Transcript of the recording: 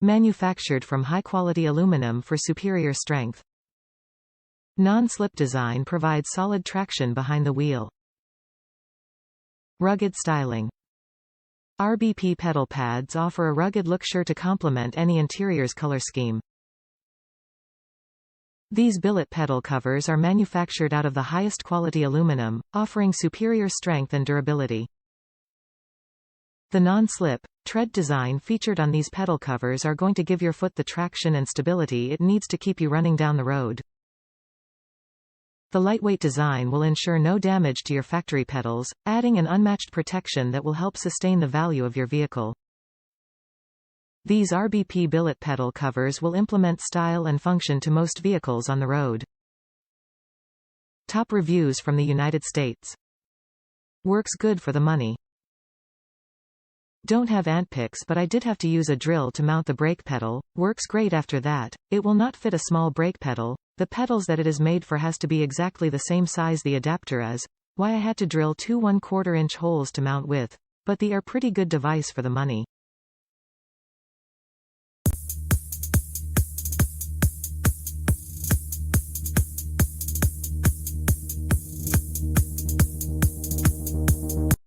Manufactured from high-quality aluminum for superior strength. Non-slip design provides solid traction behind the wheel. Rugged styling. RBP pedal pads offer a rugged look sure to complement any interior's color scheme. These billet pedal covers are manufactured out of the highest quality aluminum, offering superior strength and durability. The non-slip, tread design featured on these pedal covers are going to give your foot the traction and stability it needs to keep you running down the road. The lightweight design will ensure no damage to your factory pedals, adding an unmatched protection that will help sustain the value of your vehicle. These RBP billet pedal covers will implement style and function to most vehicles on the road. Top reviews from the United States. Works good for the money. Don't have ant picks, but I did have to use a drill to mount the brake pedal. Works great after that. It will not fit a small brake pedal. The pedals that it is made for has to be exactly the same size the adapter is, why I had to drill two 1/4 inch holes to mount with, but they are pretty good device for the money.